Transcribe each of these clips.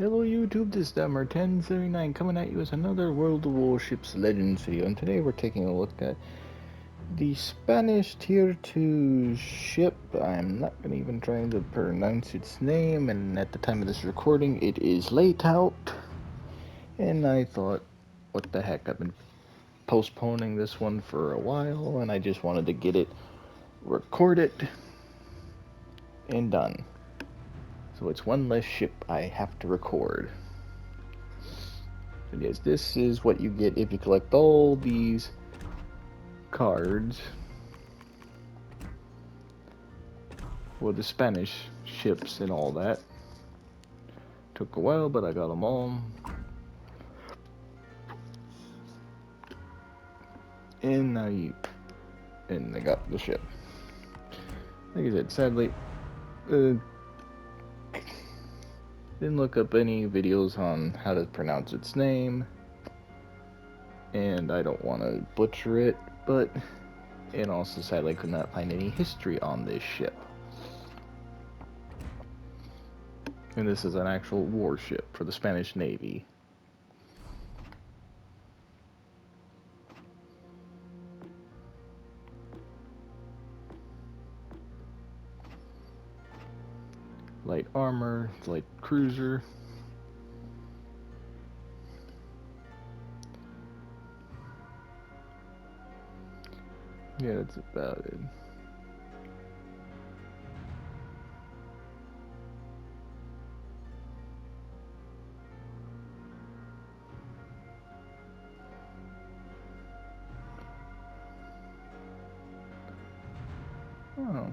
Hello YouTube, this is Dummer1079 coming at you with another World of Warships Legends video, and today we're taking a look at the Spanish Tier 2 ship. I'm not going to even try to pronounce its name, and at the time of this recording it is late out, and I thought, what the heck, I've been postponing this one for a while, and I just wanted to get it recorded and done. So it's one less ship I have to record. So yes, this is what you get if you collect all these cards for the Spanish ships and all that. Took a while, but I got them all. And I got the ship. Like I said, sadly, didn't look up any videos on how to pronounce its name, and I don't want to butcher it, and also sadly could not find any history on this ship. And this is an actual warship for the Spanish Navy. Light armor, light cruiser. Yeah, that's about it. Oh,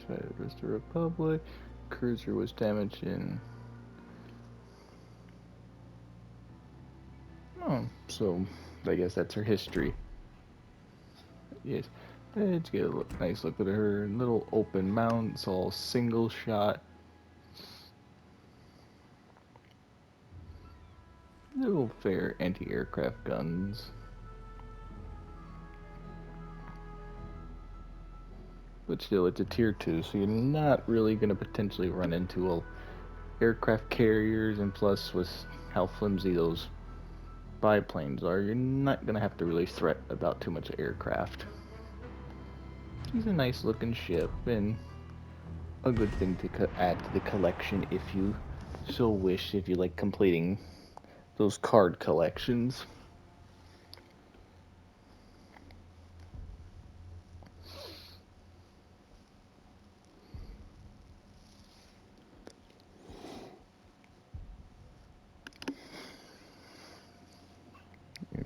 Tries the Republic. Cruiser was damaged in. Oh, so I guess that's her history. Yes, let's get a nice look at her. Little open mounts, all single shot. Little fair anti-aircraft guns. But still, it's a tier 2, so you're not really going to potentially run into aircraft carriers, and plus with how flimsy those biplanes are, you're not going to have to really fret about too much aircraft. He's a nice looking ship, and a good thing to add to the collection if you so wish, if you like completing those card collections.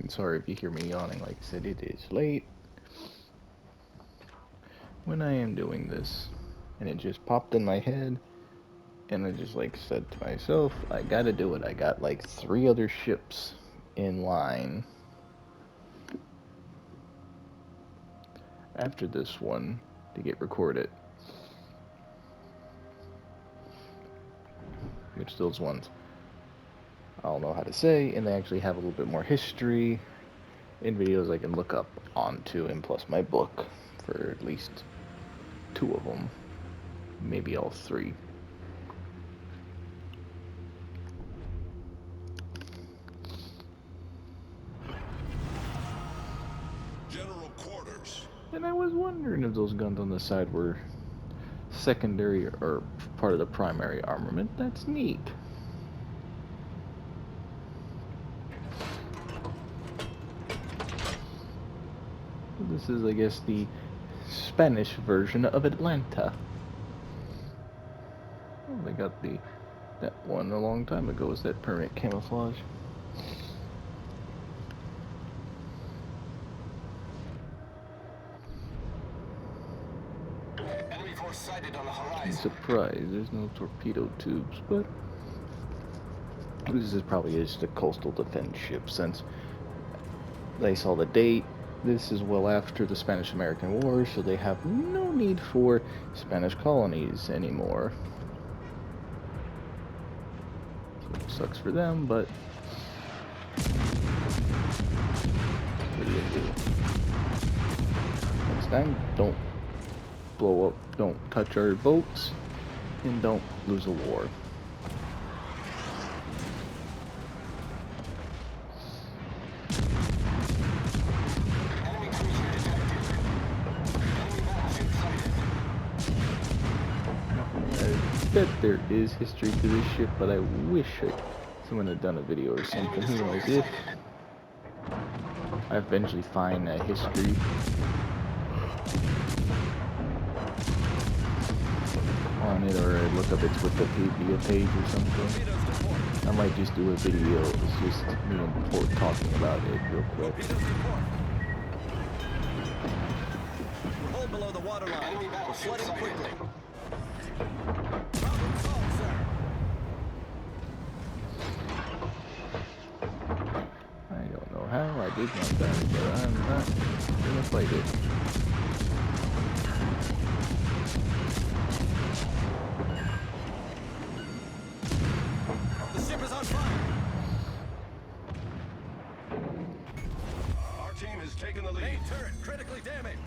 And sorry if you hear me yawning, like I said, it is late when I am doing this, and it just popped in my head, and I just said to myself, I gotta do it. I got like 3 other ships in line after this one to get recorded, which those ones I don't know how to say, and they actually have a little bit more history in videos I can look up onto, and plus my book for at least 2 of them, maybe all 3. General quarters. And I was wondering if those guns on the side were secondary or part of the primary armament. That's neat. This is, I guess, the Spanish version of Atlanta. Oh, they got that one a long time ago, was that permanent camouflage. Enemy force sighted on the I'm horizon. surprised there's no torpedo tubes, but this is probably just a coastal defense ship, since they saw the date. This is well after the Spanish-American War, so they have no need for Spanish colonies anymore. So it sucks for them, but what do you do? Next time, don't blow up, don't touch our boats, and don't lose a war. bet there is history to this ship, but I wish someone had done a video or something. Who knows if I eventually find a history on it, or I look up its Wikipedia page or something. I might just do a video. It's just me and Port talking about it real quick. Hold below the waterline. Enemy We're battleship flooding sighted. quickly. Problem solved, sir. I don't know how I did my best, but I'm not gonna fight it. The ship is on fire. Our team has taken the lead. Main turret critically damaged.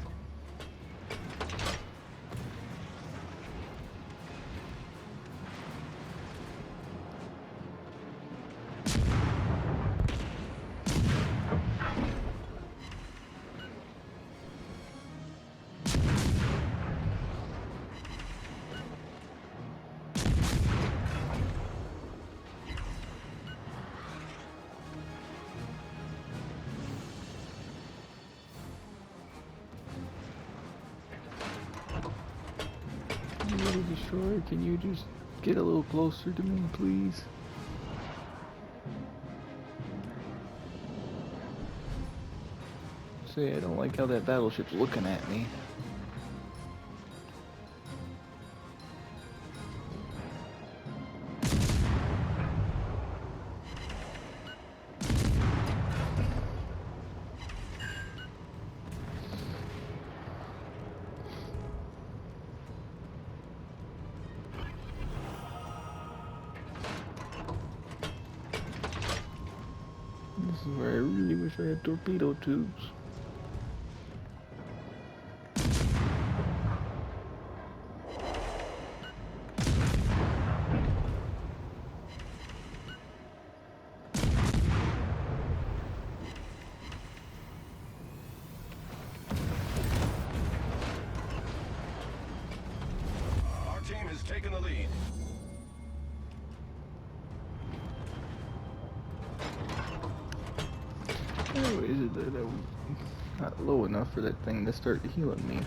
Little destroyer, can you just get a little closer to me, please? Say, I don't like how that battleship's looking at me. This is where I really wish I had torpedo tubes. Our team has taken the lead. Oh, is it that I'm not low enough for that thing to start healing me?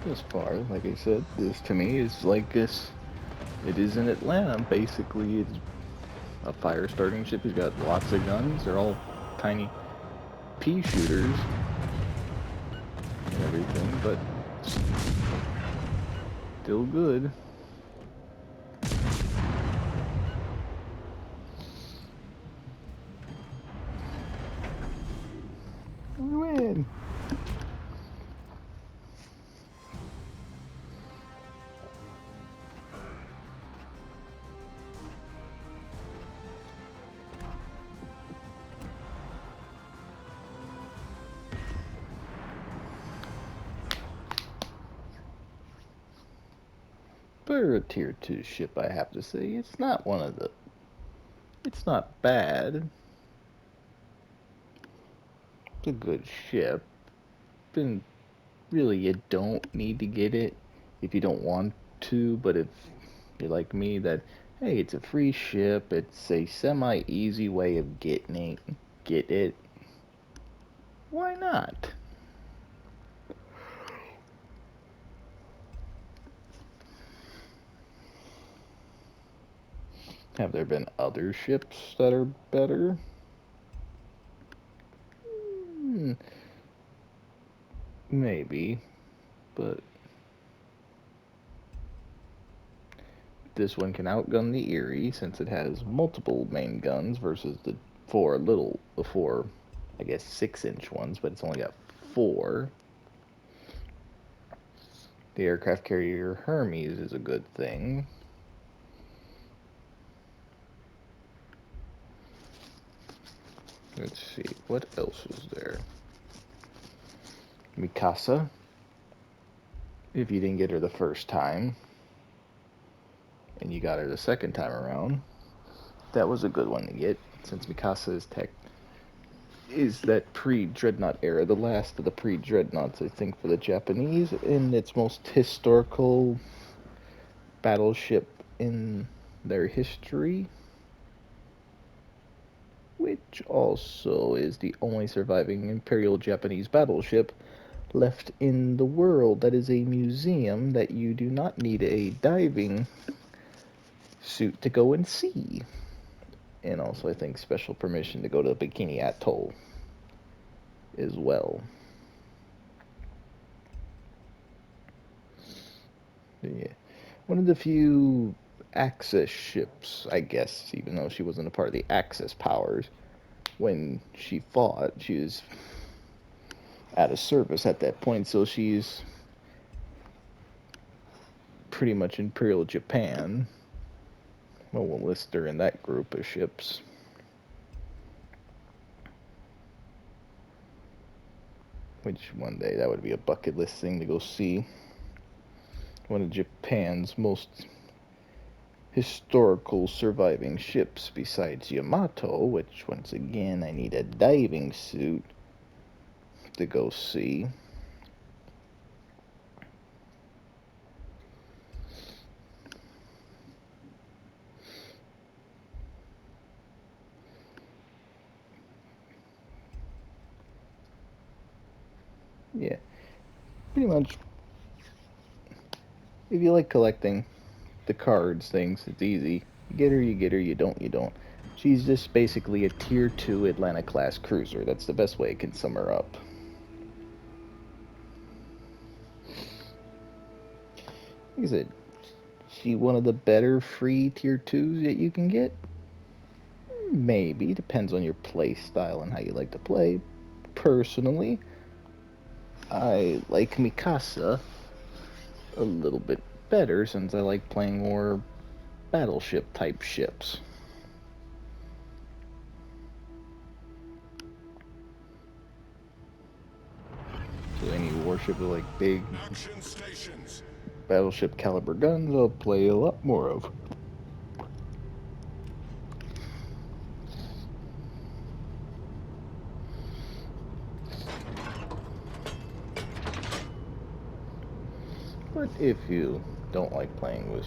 This far, like I said, this to me is like this. It is in Atlanta. Basically, it's a fire starting ship. He's got lots of guns. They're all tiny pea shooters and everything, but still good. We win. For a tier 2 ship, I have to say, it's not one of the... It's not bad. It's a good ship. And really, you don't need to get it if you don't want to, but if you're like me, that, hey, it's a free ship, it's a semi-easy way of getting it, get it, why not? Have there been other ships that are better? Maybe, but this one can outgun the Erie since it has multiple main guns versus the four, I guess 6-inch ones, but it's only got 4. The aircraft carrier Hermes is a good thing. Let's see, what else is there? Mikasa. if you didn't get her the first time and you got her the second time around, that was a good one to get, since Mikasa's tech is that pre-Dreadnought era, the last of the pre-Dreadnoughts, I think, for the Japanese, in its most historical battleship in their history, which also is the only surviving Imperial Japanese battleship left in the world that is a museum that you do not need a diving suit to go and see. And also, I think, special permission to go to Bikini Atoll as well. Yeah. One of the few Axis ships, I guess, even though she wasn't a part of the Axis powers. When she fought, she was out of service at that point, so she's pretty much Imperial Japan. Well, we'll list her in that group of ships. Which one day that would be a bucket list thing to go see. One of Japan's most historical surviving ships besides Yamato, which once again I need a diving suit to go see. Yeah, pretty much. If you like collecting the cards things, it's easy. You get her, you don't, you don't. She's just basically a tier 2 Atlanta class cruiser. That's the best way I can sum her up. Like I said, she one of the better free tier 2s that you can get? Maybe. Depends on your play style and how you like to play. Personally, I like Mikasa a little bit better since I like playing more battleship type ships. So any warship with like big Action stations. battleship caliber guns, I'll play a lot more of. But if you don't like playing with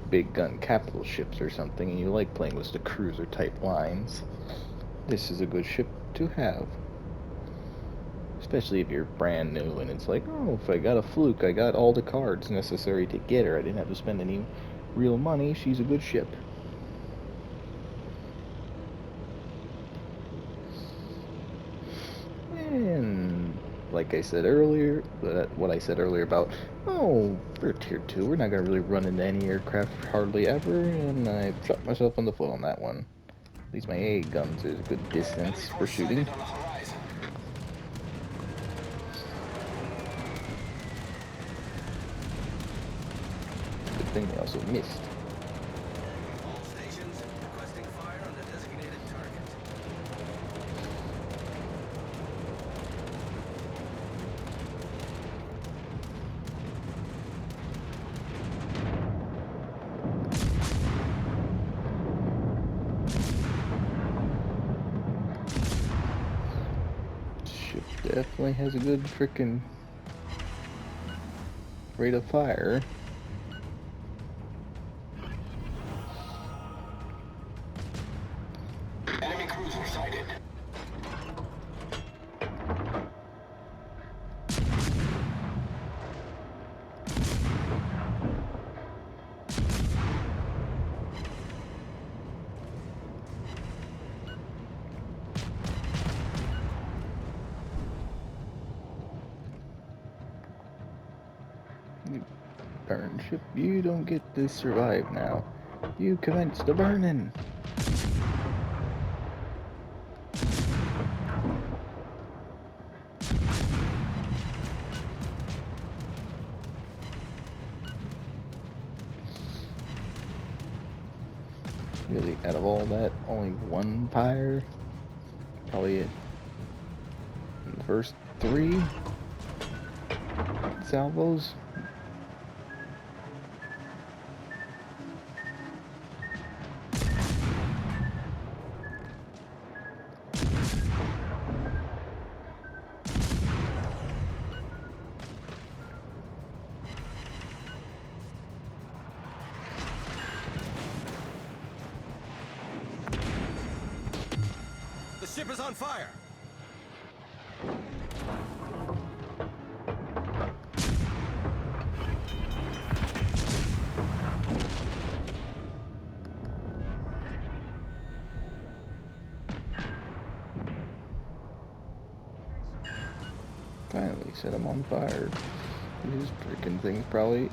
big gun capital ships or something, and you like playing with the cruiser type lines, this is a good ship to have. Especially if you're brand new and it's like, oh, if I got a fluke, I got all the cards necessary to get her. I didn't have to spend any real money. She's a good ship. And like I said earlier, what I said earlier about, oh, we're tier 2, we're not going to really run into any aircraft hardly ever, and I shot myself in the foot on that one. At least my AA guns is a good distance for shooting. Good thing they also missed. All stations requesting fire on the designated target. Ship definitely has a good frickin' rate of fire. Enemy cruiser sighted. You burn ship, you don't get to survive now. You commence the burning. Really, out of all that, only one pyre? Probably it. In the first 3? salvos. The ship is on fire. Finally set him on fire. His freaking thing's probably,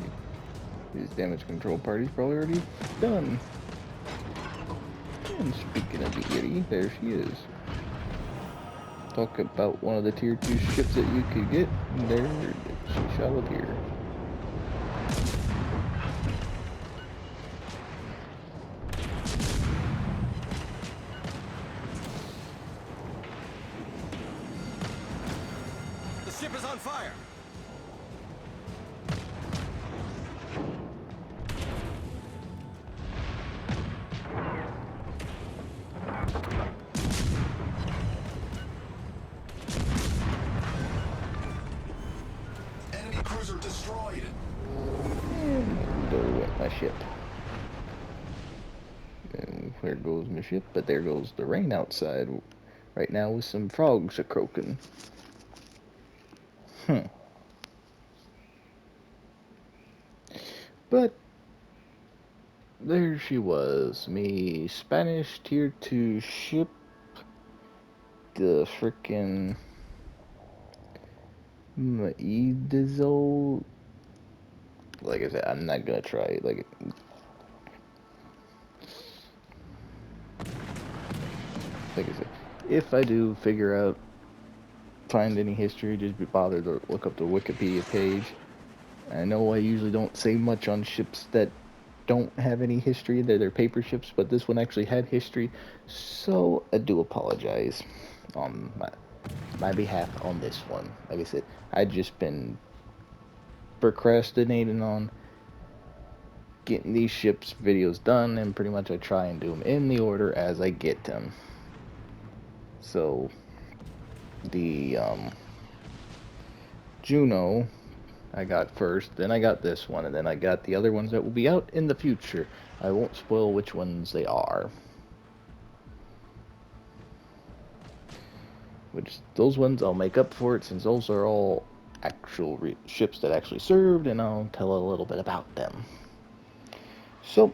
his damage control party's probably already done. And speaking of the Yeti, there she is. Talk about one of the tier 2 ships that you could get, and there she shall appear. The ship is on fire. Enemy cruiser destroyed. And there went my ship. And there goes my ship, but there goes the rain outside right now with some frogs a-croaking. But there she was, me Spanish tier 2 ship, the frickin' Mendez. Like I said, I'm not gonna try it. Like I said, if I do find any history, just be bothered to look up the Wikipedia page. I know I usually don't say much on ships that don't have any history. They're paper ships, but this one actually had history, so I do apologize on my behalf on this one. Like I said, I've just been procrastinating on getting these ships videos done, and pretty much I try and do them in the order as I get them. So the Juno I got first, then I got this one, and then I got the other ones that will be out in the future. I won't spoil which ones they are. Which, those ones I'll make up for it, since those are all actual ships that actually served, and I'll tell a little bit about them. So,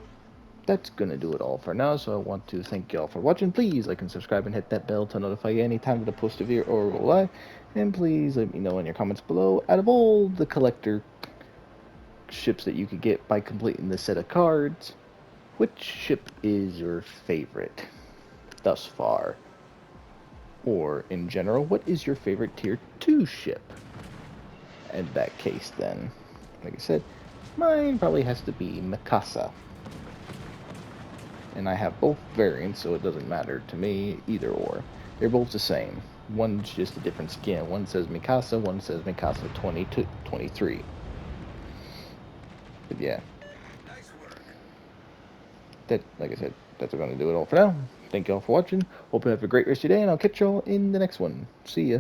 that's gonna do it all for now, so I want to thank y'all for watching. Please like and subscribe and hit that bell to notify you anytime that I post a video or go live. And please let me know in your comments below, out of all the collector ships that you could get by completing this set of cards, which ship is your favorite thus far? Or, in general, what is your favorite tier 2 ship? In that case, then, like I said, mine probably has to be Mikasa. And I have both variants, so it doesn't matter to me, either or. They're both the same. One's just a different skin. One says Mikasa, one says Mikasa 23. But yeah. Nice work. That, like I said, that's going to do it all for now. Thank y'all for watching. Hope you have a great rest of your day, and I'll catch y'all in the next one. See ya.